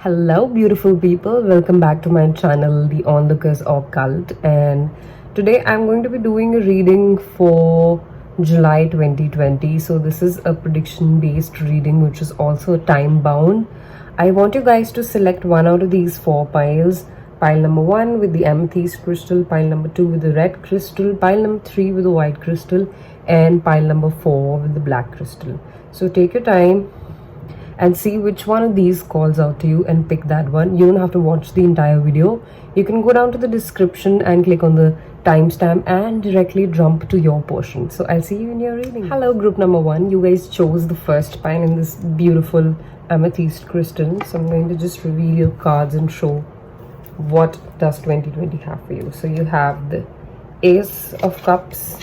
Hello, beautiful people. Welcome back to my channel, The Onlookers Occult. And today I'm going to be doing a reading for July 2020. So, this is a prediction based reading, which is also time bound. I want you guys to select one out of these four piles. Pile number one with the amethyst crystal, pile number two with the red crystal, pile number three with the white crystal, and pile number four with the black crystal. So, take your time and see which one of these calls out to you and pick that one. You don't have to watch the entire video. You can go down to the description and click on the timestamp and directly jump to your portion. So I'll see you in your reading. Hello, group number one. You guys chose the first pile in this beautiful amethyst crystal. So I'm going to just reveal your cards and show what does 2020 have for you. So you have the Ace of Cups.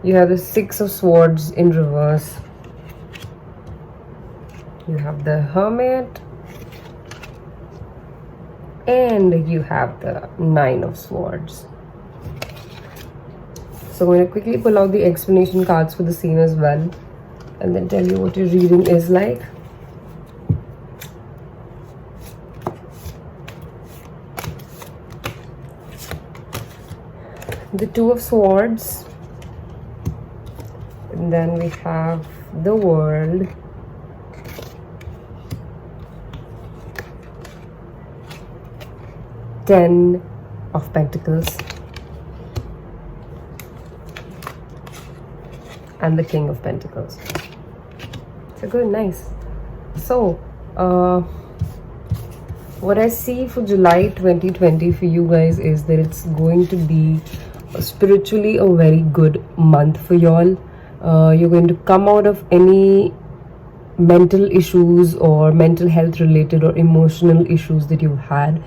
You have the Six of Swords in reverse. You have the Hermit. And you have the Nine of Swords. So I'm going to quickly pull out the explanation cards for the scene as well, and then tell you what your reading is like. The Two of Swords. And then we have the World. Ten of Pentacles. And the King of Pentacles. So good, nice. So, what I see for July 2020 for you guys is that it's going to be spiritually a very good month for y'all. You're going to come out of any mental issues or mental health related or emotional issues that you've had,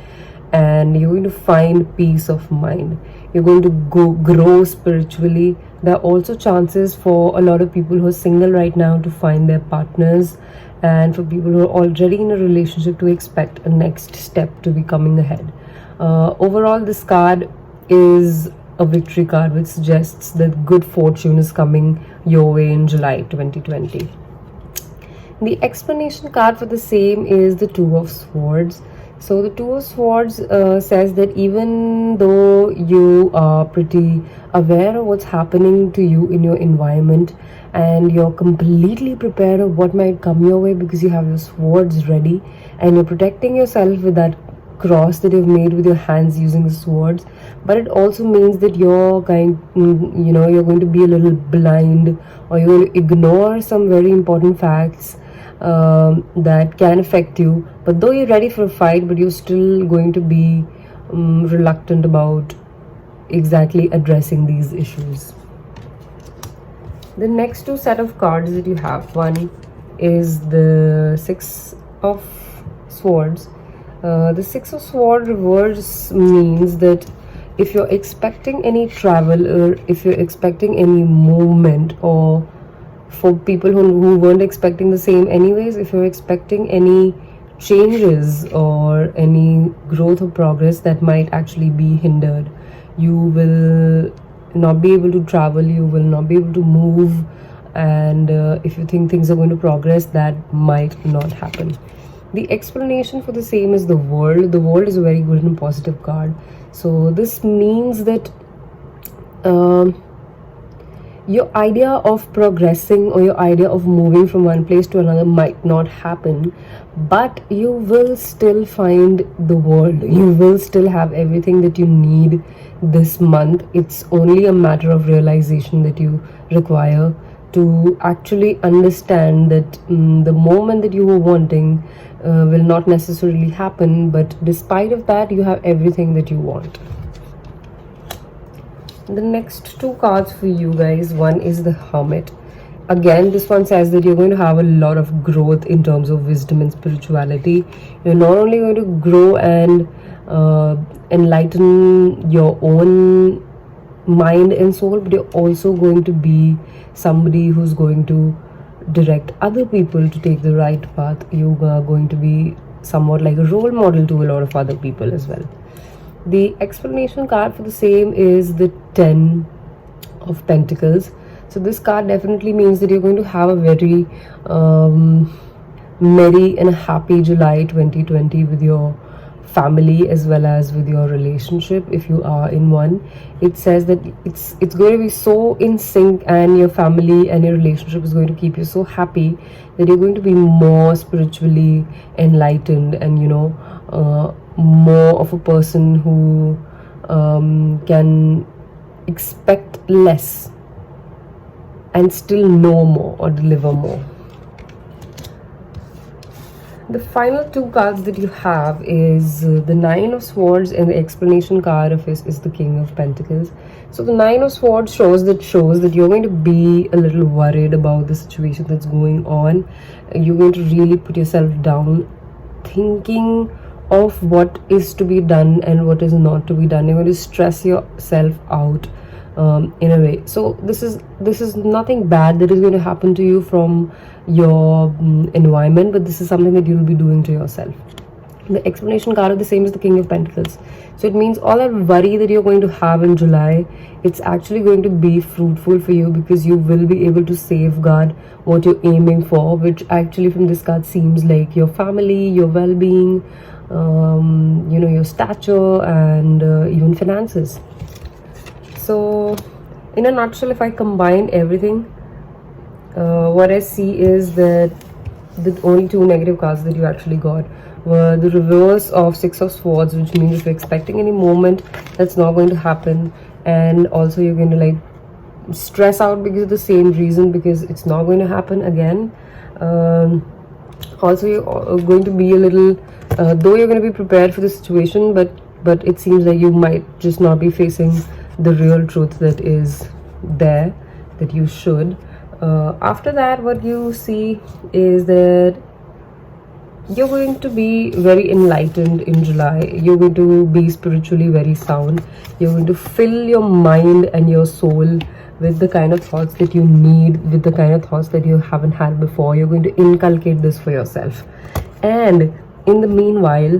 and you're going to find peace of mind. You're going to grow spiritually. There are also chances for a lot of people who are single right now to find their partners, and for people who are already in a relationship to expect a next step to be coming ahead. Overall, this card is a victory card, which suggests that good fortune is coming your way in July 2020. The explanation card for the same is the Two of Swords. So the Two of Swords says that even though you are pretty aware of what's happening to you in your environment, and you're completely prepared of what might come your way because you have your swords ready and you're protecting yourself with that cross that you've made with your hands using the swords, but it also means that you're you're going to be a little blind, or you're going to ignore some very important facts that can affect you. But though you're ready for a fight, but you're still going to be reluctant about exactly addressing these issues. The next two set of cards that you have, one is the Six of Swords. The Six of Swords reverse means that if you're expecting any travel, or if you're expecting any movement, or for people who weren't expecting the same anyways, if you're expecting any changes or any growth or progress that might actually be hindered, you will not be able to travel, you will not be able to move, and if you think things are going to progress, that might not happen. The explanation for the same is the World. The World is a very good and positive card. So this means that your idea of progressing or your idea of moving from one place to another might not happen, but you will still find the world. You will still have everything that you need this month. It's only a matter of realization that you require to actually understand that the moment that you were wanting will not necessarily happen, but despite of that, you have everything that you want. The next two cards for you guys, one is the Hermit. Again, this one says that you're going to have a lot of growth in terms of wisdom and spirituality. You're not only going to grow and enlighten your own mind and soul, but you're also going to be somebody who's going to direct other people to take the right path. You are going to be somewhat like a role model to a lot of other people as well. The explanation card for the same is the Ten of Pentacles. So this card definitely means that you're going to have a very merry and happy July 2020 with your family as well as with your relationship, if you are in one. It says that it's going to be so in sync, and your family and your relationship is going to keep you so happy that you're going to be more spiritually enlightened, and more of a person who can expect less and still know more or deliver more. The final two cards that you have is the Nine of Swords, and the explanation card of this is the King of Pentacles. So the Nine of Swords shows that you're going to be a little worried about the situation that's going on. You're going to really put yourself down, thinking of what is to be done and what is not to be done. You're going to stress yourself out in a way. So this is nothing bad that is going to happen to you from your environment, but this is something that you'll be doing to yourself. The explanation card of the same is the King of Pentacles. So it means all that worry that you're going to have in July, it's actually going to be fruitful for you, because you will be able to safeguard what you're aiming for, which actually from this card seems like your family, your well-being, your stature, and even finances. So in a nutshell, if I combine everything, what I see is that the only two negative cards that you actually got were the reverse of Six of Swords, which means if you're expecting any moment, that's not going to happen, and also you're going to stress out because of the same reason, because it's not going to happen again. Also, you're going to be a little, though you're going to be prepared for the situation, but it seems like you might just not be facing the real truth that is there, that you should. After that, what you see is that you're going to be very enlightened in July. You're going to be spiritually very sound. You're going to fill your mind and your soul with the kind of thoughts that you need, with the kind of thoughts that you haven't had before. You're going to inculcate this for yourself. And in the meanwhile,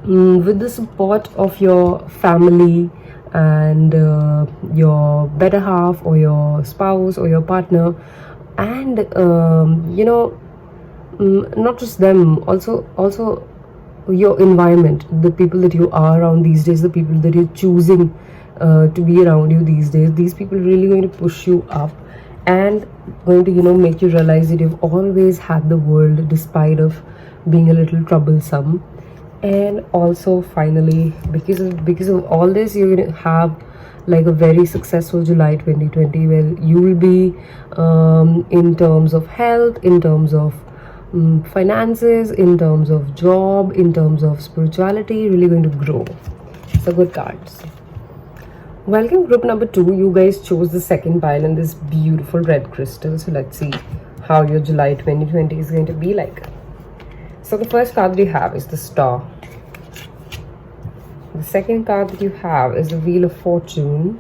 with the support of your family and your better half or your spouse or your partner, and not just them, also your environment, the people that you are around these days, the people that you're choosing to be around you these days, these people are really going to push you up and going to make you realize that you've always had the world, despite of being a little troublesome. And also finally, because of all this, you're going to have a very successful July 2020, where you will be in terms of health, in terms of finances, in terms of job, in terms of spirituality, really going to grow. So good cards. Welcome group number 2. You guys chose the second pile in this beautiful red crystal. So let's see how your July 2020 is going to be like. So the first card that you have is the Star. The second card that you have is the Wheel of Fortune.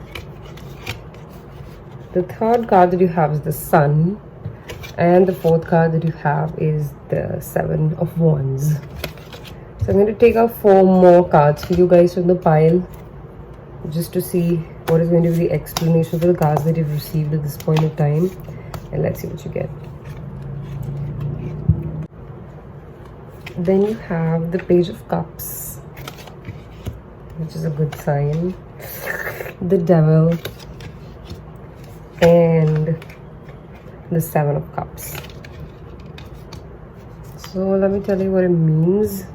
The third card that you have is the Sun. And the fourth card that you have is the Seven of Wands. So I'm going to take out 4 more cards for you guys from the pile, just to see what is going to be the explanation for the cards that you've received at this point in time. And let's see what you get. Then you have the Page of Cups, which is a good sign, the Devil, and the Seven of Cups. So let me tell you what it means.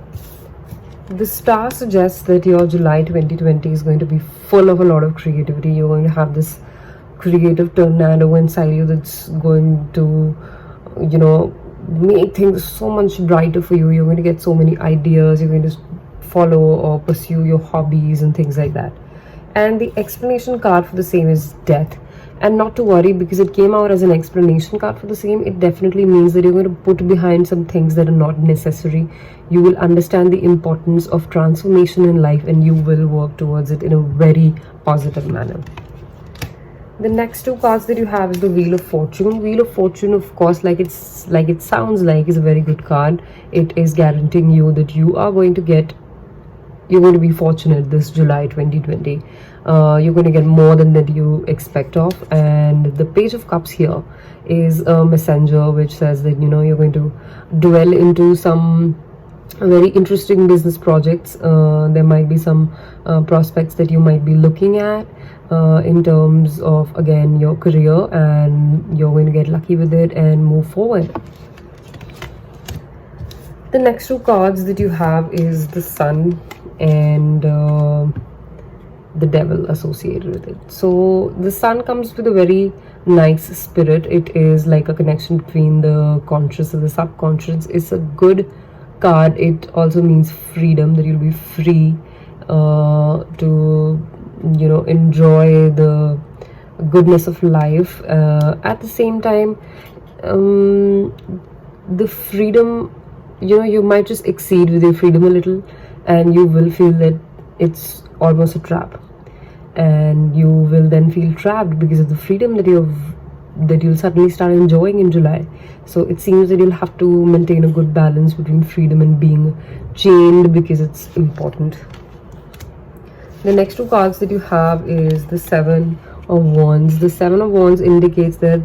The Star suggests that your July 2020 is going to be full of a lot of creativity. You're going to have this creative tornado inside you that's going to, make things so much brighter for you. You're going to get so many ideas. You're going to follow or pursue your hobbies and things like that. And the explanation card for the same is Death. And not to worry, because it came out as an explanation card for the same. It definitely means that you're going to put behind some things that are not necessary. You will understand the importance of transformation in life, and you will work towards it in a very positive manner. The next 2 cards that you have is the Wheel of Fortune. Wheel of Fortune, of course, like it sounds like, is a very good card. It is guaranteeing you that you are going to get you're going to be fortunate this July 2020. You're going to get more than that you expect of. And the Page of Cups here is a messenger which says that, you know, you're going to dwell into some very interesting business projects. There might be some prospects that you might be looking at in terms of, again, your career, and you're going to get lucky with it and move forward. The next two cards that you have is the Sun and the Devil associated with it. So the Sun comes with a very nice spirit. It is like a connection between the conscious and the subconscious. It's a good card. It also means freedom, that you'll be free to, you know, enjoy the goodness of life. At the same time, the freedom, you know, you might just exceed with your freedom a little, and you will feel that it's almost a trap, and you will then feel trapped because of the freedom that you'll suddenly start enjoying in July. So it seems that you'll have to maintain a good balance between freedom and being chained, because it's important. The next two cards that you have is the Seven of Wands. The Seven of Wands indicates that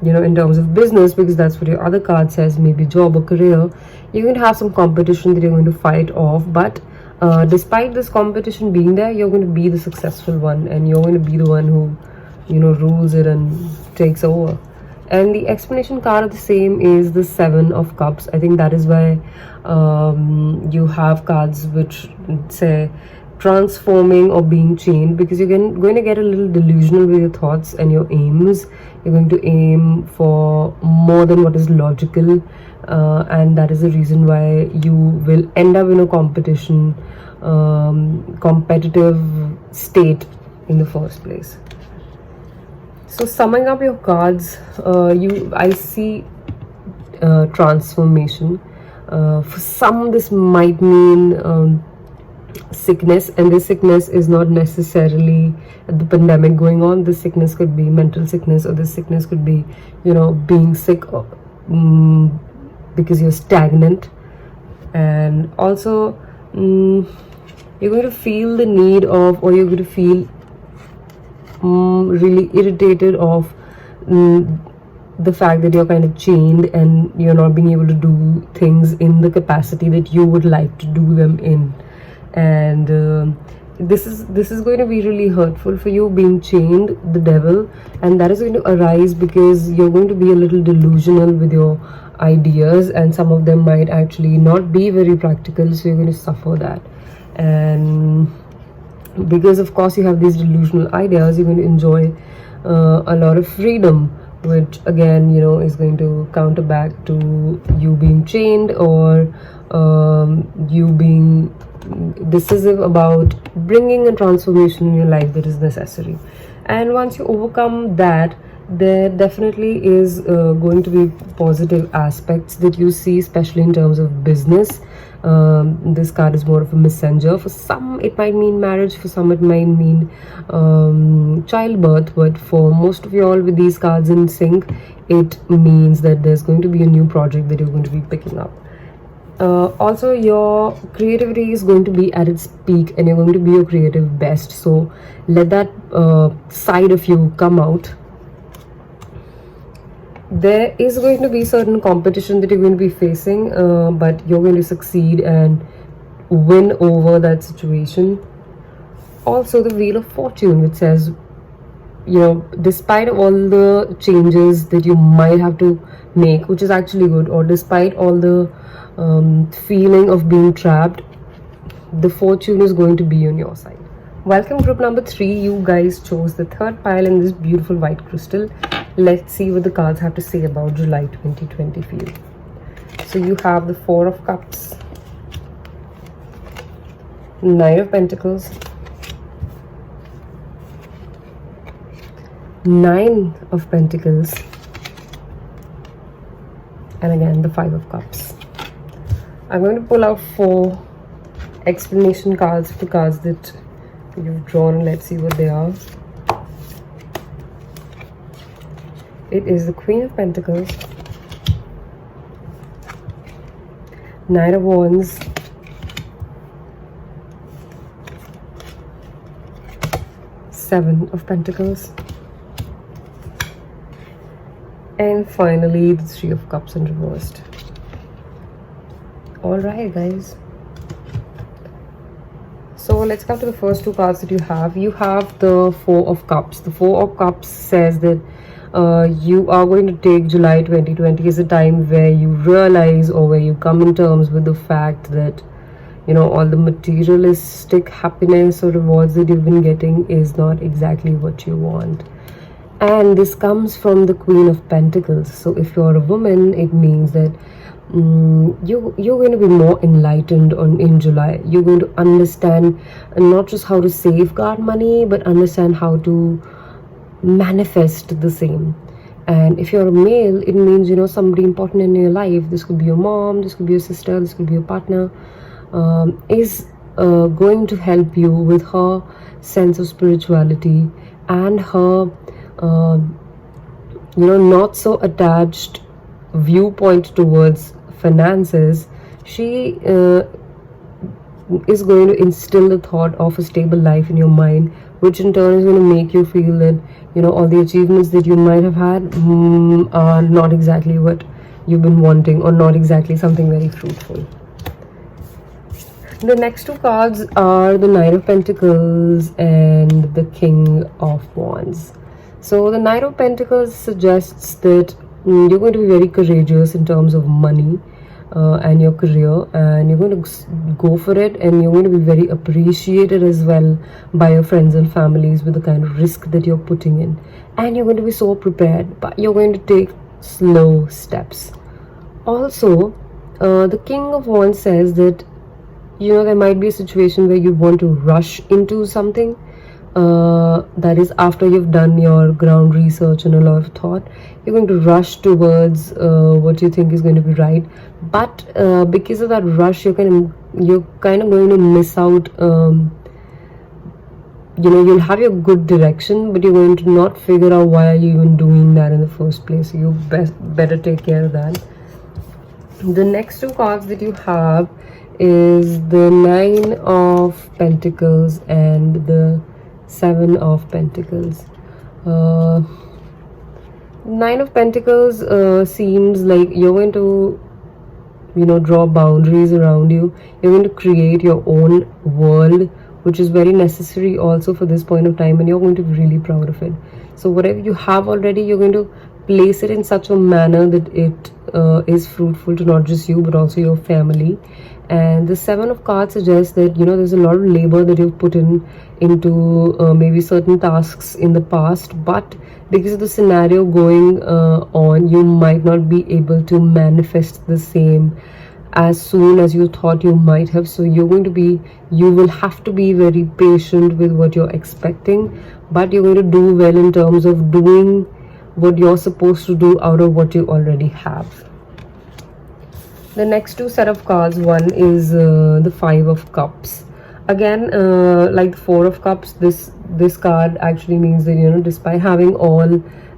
you know, in terms of business, because that's what your other card says, maybe job or career, you're going to have some competition that you're going to fight off. But despite this competition being there, you're going to be the successful one, and you're going to be the one who, you know, rules it and takes over. And the explanation card of the same is the Seven of Cups. I think that is why you have cards which say transforming or being chained, because you're going to get a little delusional with your thoughts and your aims. You're going to aim for more than what is logical, and that is the reason why you will end up in a competitive state in the first place. So summing up your cards, I see transformation. For some, this might mean sickness, and this sickness is not necessarily the pandemic going on. This sickness could be mental sickness, or this sickness could be, you know, being sick because you're stagnant. And also you're going to feel the need of, or you're going to feel really irritated of the fact that you're kind of chained and you're not being able to do things in the capacity that you would like to do them in. And this is going to be really hurtful for you, being chained, the Devil, and that is going to arise because you're going to be a little delusional with your ideas, and some of them might actually not be very practical, so you're going to suffer that. And because of course you have these delusional ideas, you're going to enjoy a lot of freedom, which again, you know, is going to counter back to you being chained, or you being decisive about bringing a transformation in your life that is necessary. And once you overcome that, there definitely is going to be positive aspects that you see, especially in terms of business. This card is more of a messenger. For some it might mean marriage, for some it might mean childbirth, but for most of you all with these cards in sync, it means that there's going to be a new project that you're going to be picking up. Also, your creativity is going to be at its peak, and you're going to be your creative best, so let that side of you come out. There is going to be certain competition that you're going to be facing, but you're going to succeed and win over that situation. Also, the Wheel of Fortune, which says, you know, despite all the changes that you might have to make, which is actually good, or despite all the feeling of being trapped, the fortune is going to be on your side. Welcome group number 3. You guys chose the third pile in this beautiful white crystal. Let's see what the cards have to say about July 2020 for you. So you have the Four of Cups, Nine of Pentacles, Nine of Pentacles, and again the Five of Cups. I'm going to pull out 4 explanation cards for the cards that you've drawn. Let's see what they are. It is the Queen of Pentacles, Knight of Wands, Seven of Pentacles. And finally, the Three of Cups in reversed. Alright, guys. So let's come to the first two cards that you have. You have the Four of Cups. The Four of Cups says that you are going to take July 2020 as a time where you realize, or where you come in terms with the fact that, you know, all the materialistic happiness or rewards that you've been getting is not exactly what you want. And this comes from the Queen of Pentacles. So if you're a woman, it means that you're going to be more enlightened in July. You're going to understand not just how to safeguard money, but understand how to manifest the same. And if you're a male, it means, you know, somebody important in your life, this could be your mom, this could be your sister, this could be your partner, is going to help you with her sense of spirituality and her you know, not so attached viewpoint towards finances. She is going to instill the thought of a stable life in your mind, which in turn is going to make you feel that, you know, all the achievements that you might have had are not exactly what you've been wanting, or not exactly something very fruitful. The next two cards are the Knight of Pentacles and the King of Wands. So the Knight of Pentacles suggests that you're going to be very courageous in terms of money and your career, and you're going to go for it, and you're going to be very appreciated as well by your friends and families with the kind of risk that you're putting in, and you're going to be so prepared, but you're going to take slow steps. Also, the King of Wands says that, you know, there might be a situation where you want to rush into something. That is, after you've done your ground research and a lot of thought, you're going to rush towards what you think is going to be right. But because of that rush, you're kind of going to miss out. You know, you'll have your good direction, but you're going to not figure out why are you even doing that in the first place. So you better take care of that. The next two cards that you have is the Nine of Pentacles and the Seven of Pentacles. Nine of Pentacles seems like you're going to, you know, draw boundaries around you. You're going to create your own world, which is very necessary also for this point of time, and you're going to be really proud of it. So whatever you have already, you're going to place it in such a manner that it is fruitful to not just you but also your family. And the Seven of Cards suggests that, you know, there's a lot of labor that you've put into maybe certain tasks in the past, but because of the scenario going on, you might not be able to manifest the same as soon as you thought you might have. So you will have to be very patient with what you're expecting, but you're going to do well in terms of doing what you're supposed to do out of what you already have. The next two set of cards, one is the Five of Cups. Again, like the Four of Cups, this card actually means that, you know, despite having all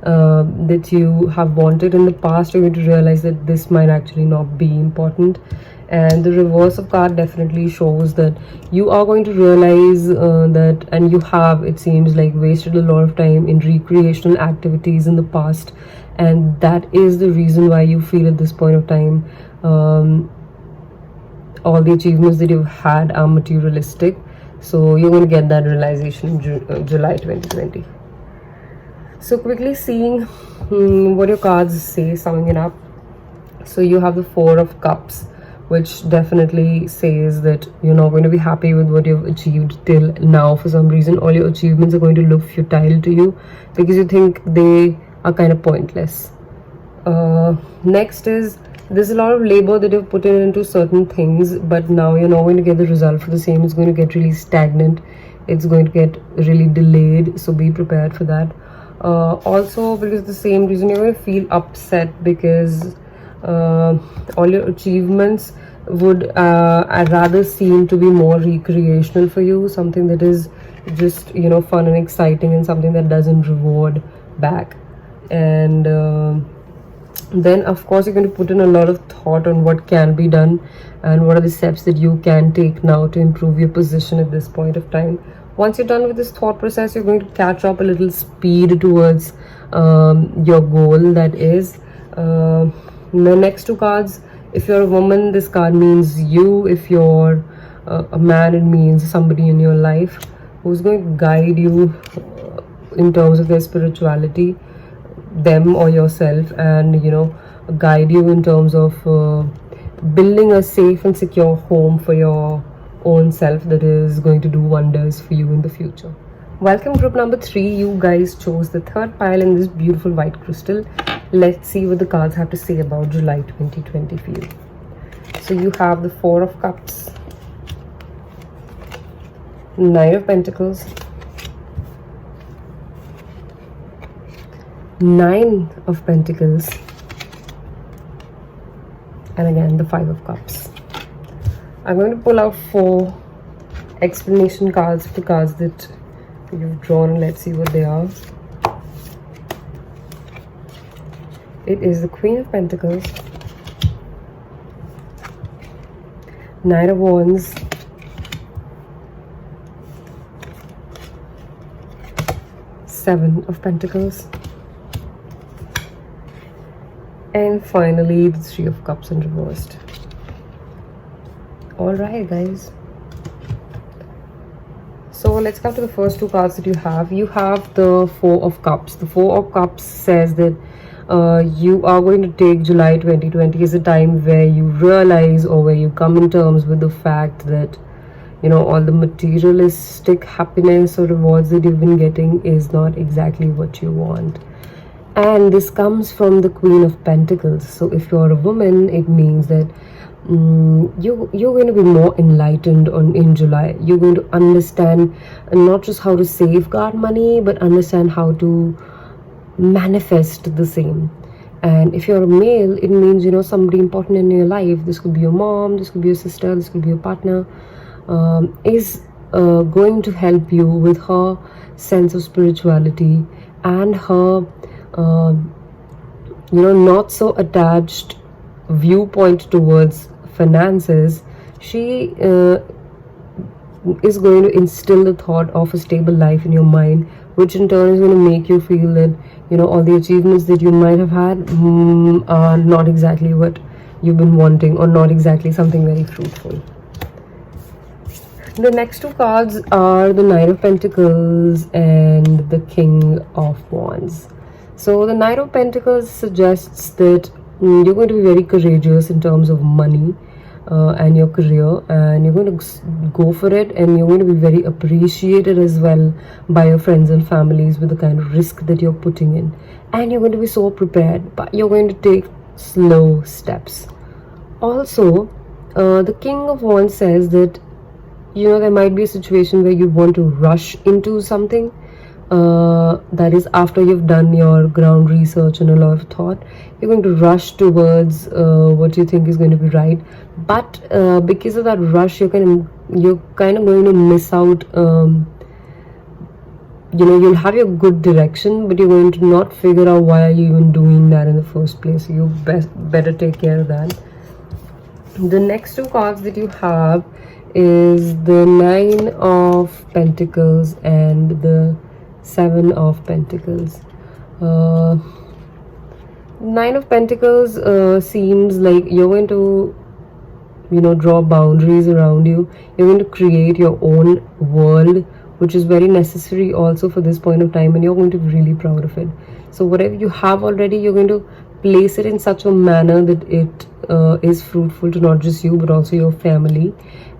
that you have wanted in the past, you're going to realize that this might actually not be important. And the reverse of card definitely shows that you are going to realize that, and you have, it seems like, wasted a lot of time in recreational activities in the past, and that is the reason why you feel at this point of time all the achievements that you've had are materialistic. So you're going to get that realization in July 2020. So quickly seeing what your cards say, summing it up. So you have the Four of Cups, which definitely says that you're not going to be happy with what you've achieved till now. For some reason, all your achievements are going to look futile to you because you think they are kind of pointless. Next is, there's a lot of labor that you've put into certain things, but now you're not going to get the result for the same. It's going to get really stagnant. It's going to get really delayed. So be prepared for that. Also, because of the same reason, you're going to feel upset because all your achievements would I'd rather seem to be more recreational for you, something that is just, you know, fun and exciting, and something that doesn't reward back. And then of course you're going to put in a lot of thought on what can be done and what are the steps that you can take now to improve your position at this point of time. Once you're done with this thought process, you're going to catch up a little speed towards your goal. That is the next two cards. If you're a woman, this card means you. If you're a man, it means somebody in your life who's going to guide you in terms of their spirituality, them or yourself, and guide you in terms of building a safe and secure home for your own self that is going to do wonders for you in the future. Welcome group number 3. You guys chose the third pile in this beautiful white crystal. Let's see what the cards have to say about July 2020 for you. So you have the 4 of Cups, Knight of Pentacles, 9 of Pentacles, and again the 5 of Cups. I'm going to pull out 4 explanation cards for the cards that you've drawn. Let's see what they are. It is the Queen of Pentacles, Knight of Wands, Seven of Pentacles, and finally the 3 of Cups in reversed. Alright guys, so let's come to the first 2 cards that you have. You have the 4 of Cups. The 4 of Cups says that you are going to take July 2020 as a time where you realize, or where you come in terms with the fact that all the materialistic happiness or rewards that you've been getting is not exactly what you want. And this comes from the Queen of Pentacles. So if you're a woman, it means that you're going to be more enlightened in July. You're going to understand not just how to safeguard money, but understand how to manifest the same. And if you're a male, it means somebody important in your life, this could be your mom, this could be your sister, this could be your partner, is going to help you with her sense of spirituality and her not so attached viewpoint towards finances. She is going to instill the thought of a stable life in your mind, which in turn is going to make you feel that all the achievements that you might have had are not exactly what you've been wanting, or not exactly something very fruitful. The next 2 cards are the Knight of Pentacles and the King of Wands. So the Knight of Pentacles suggests that you're going to be very courageous in terms of money and your career, and you're going to go for it, and you're going to be very appreciated as well by your friends and families with the kind of risk that you're putting in, and you're going to be so prepared, but you're going to take slow steps. Also, the King of Wands says that there might be a situation where you want to rush into something, that is after you've done your ground research and a lot of thought. You're going to rush towards what you think is going to be right, but because of that rush, you're kind of going to miss out. You'll have your good direction, but you're going to not figure out why are you even doing that in the first place. So you better take care of that. The next 2 cards that you have is the 9 of Pentacles and the 7 of Pentacles. 9 of Pentacles seems like you're going to draw boundaries around you. You're going to create your own world, which is very necessary also for this point of time, and you're going to be really proud of it. So whatever you have already, you're going to place it in such a manner that it is fruitful to not just you but also your family.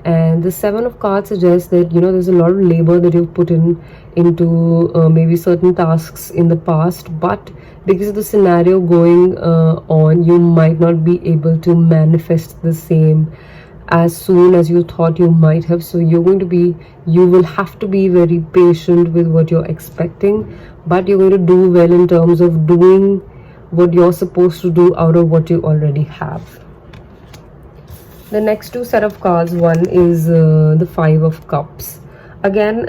And the 7 of cards suggests that there's a lot of labor that you've put into maybe certain tasks in the past, but because of the scenario going on, you might not be able to manifest the same as soon as you thought you might have. So you will have to be very patient with what you're expecting, but you're going to do well in terms of doing what you're supposed to do out of what you already have. The next 2 set of cards, one is the 5 of Cups. Again,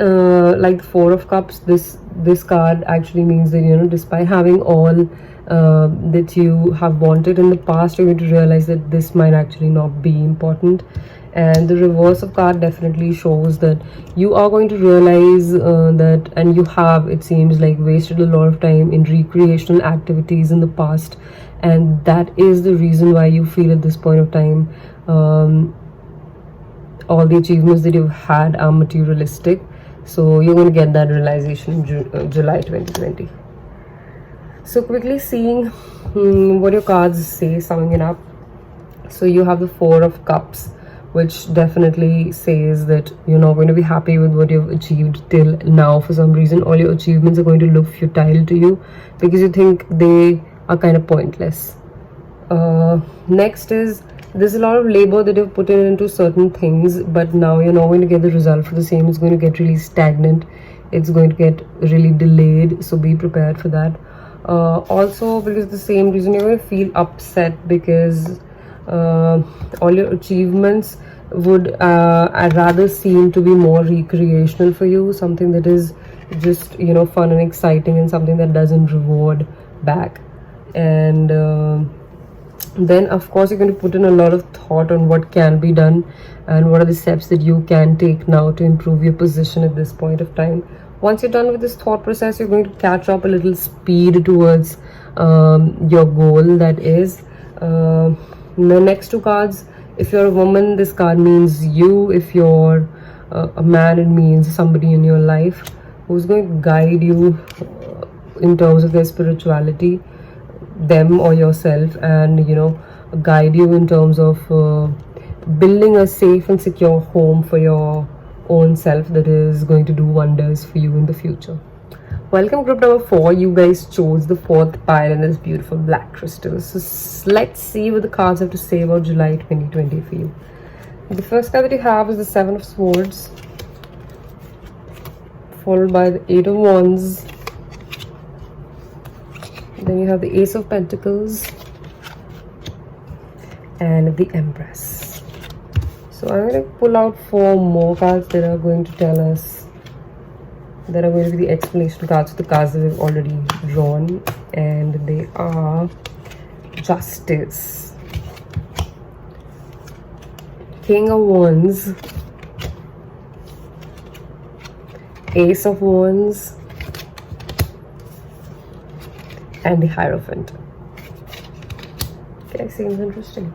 like the 4 of Cups, this this card actually means that, you know, despite having all that you have wanted in the past, you're going to realize that this might actually not be important. And the reverse of card definitely shows that you are going to realize that, and you have, it seems like, wasted a lot of time in recreational activities in the past, and that is the reason why you feel at this point of time all the achievements that you've had are materialistic. So you're going to get that realization in July 2020. So quickly seeing what your cards say, summing it up. So you have the Four of Cups, which definitely says that you're not going to be happy with what you've achieved till now. For some reason, all your achievements are going to look futile to you because you think they are kind of pointless. Next is, there's a lot of labor that you've put into certain things, but now you're not going to get the result for the same. It's going to get really stagnant. It's going to get really delayed. So be prepared for that. Also, because of the same reason, you're going to feel upset because all your achievements would I'd rather seem to be more recreational for you, something that is just, you know, fun and exciting, and something that doesn't reward back. And then of course you're going to put in a lot of thought on what can be done and what are the steps that you can take now to improve your position at this point of time. Once you're done with this thought process, you're going to catch up a little speed towards your goal. That is the next two cards. If you're a woman, this card means you. If you're a man, it means somebody in your life who's going to guide you in terms of their spirituality, them or yourself, and, you know, guide you in terms of building a safe and secure home for your own self that is going to do wonders for you in the future. Welcome group number 4. You guys chose the 4th pile and this beautiful black crystal. So let's see what the cards have to say about July 2020 for you. The first card that you have is the 7 of Swords, followed by the 8 of Wands. Then you have the Ace of Pentacles and the Empress. So I'm going to pull out 4 more cards that are going to tell us, that are going to be the explanation cards, the cards that we've already drawn, and they are Justice, King of Wands, Ace of Wands, and the Hierophant. Okay, seems interesting.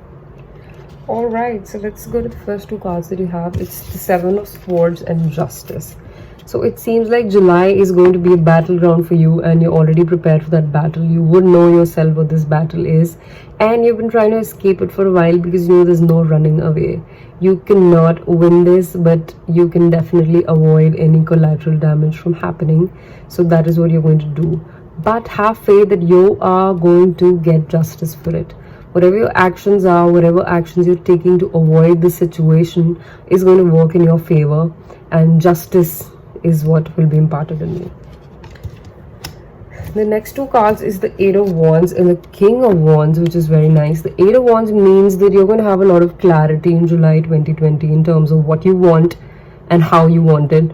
All right, so let's go to the first 2 cards that you have. It's the 7 of Swords and Justice. So it seems like July is going to be a battleground for you, and you're already prepared for that battle. You would know yourself what this battle is, and you've been trying to escape it for a while because you know there's no running away. You cannot win this, but you can definitely avoid any collateral damage from happening. So that is what you're going to do. But have faith that you are going to get justice for it. Whatever your actions are, whatever actions you're taking to avoid the situation is going to work in your favor, and justice is what will be imparted in you. The next 2 cards is the 8 of Wands and the King of Wands, which is very nice. The 8 of Wands means that you're going to have a lot of clarity in July 2020 in terms of what you want and how you want it.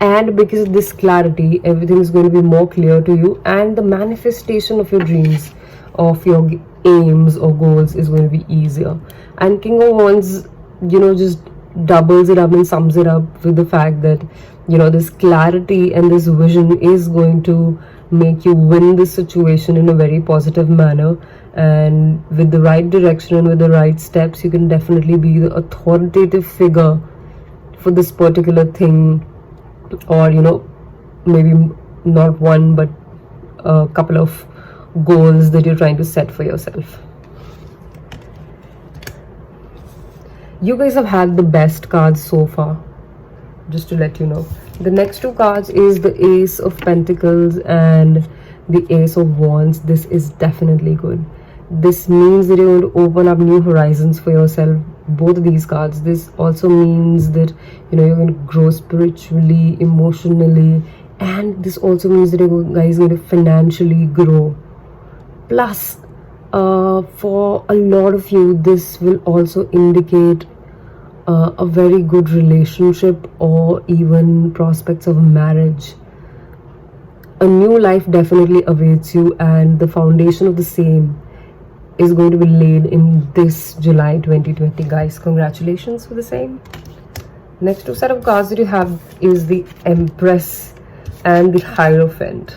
And because of this clarity, everything is going to be more clear to you, and the manifestation of your dreams, of your aims or goals, is going to be easier. And King of Wands, you know, just doubles it up and sums it up with the fact that, you know, this clarity and this vision is going to make you win this situation in a very positive manner. And with the right direction and with the right steps, you can definitely be the authoritative figure for this particular thing, or, you know, maybe not one but a couple of goals that you're trying to set for yourself. You guys have had the best cards so far, just to let you know. The next 2 cards is the Ace of Pentacles and the Ace of Wands. This is definitely good. This means that you're going to open up new horizons for yourself. Both of these cards. This also means that, you know, you're going to grow spiritually, emotionally, and this also means that you guys are going to financially grow. Plus, for a lot of you, this will also indicate a very good relationship or even prospects of marriage. a new life definitely awaits you, and the foundation of the same is going to be laid in this July 2020, guys. Congratulations for the same. Next two set of cards that you have is the Empress and the Hierophant.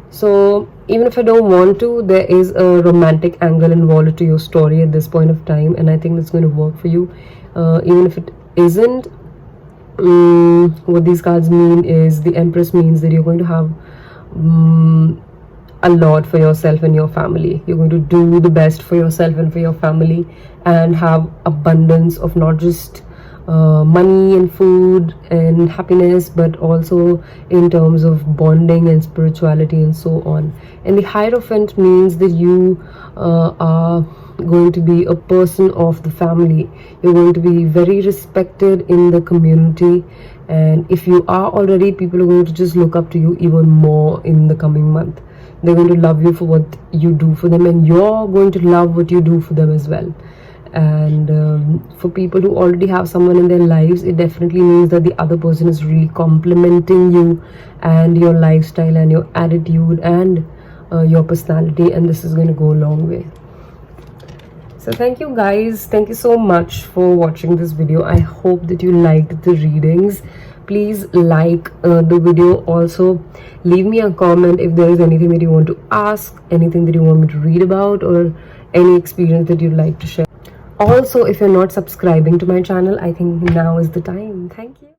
So even if I don't want to, there is a romantic angle involved to your story at this point of time, and I think that's going to work for you. Even if it isn't, what these cards mean is the Empress means that you're going to have a lot for yourself and your family. You're going to do the best for yourself and for your family, and have abundance of not just money and food and happiness, but also in terms of bonding and spirituality and so on. And the Hierophant means that you are going to be a person of the family. You're going to be very respected in the community, and if you are already, people are going to just look up to you even more in the coming month. They're going to love you for what you do for them, and you're going to love what you do for them as well. And for people who already have someone in their lives, it definitely means that the other person is really complimenting you and your lifestyle and your attitude and your personality, and this is going to go a long way. So thank you guys, thank you so much for watching this video. I hope that you liked the readings. Please like the video. Also leave me a comment if there is anything that you want to ask, anything that you want me to read about, or any experience that you'd like to share. Also, if you're not subscribing to my channel, I think now is the time. Thank you.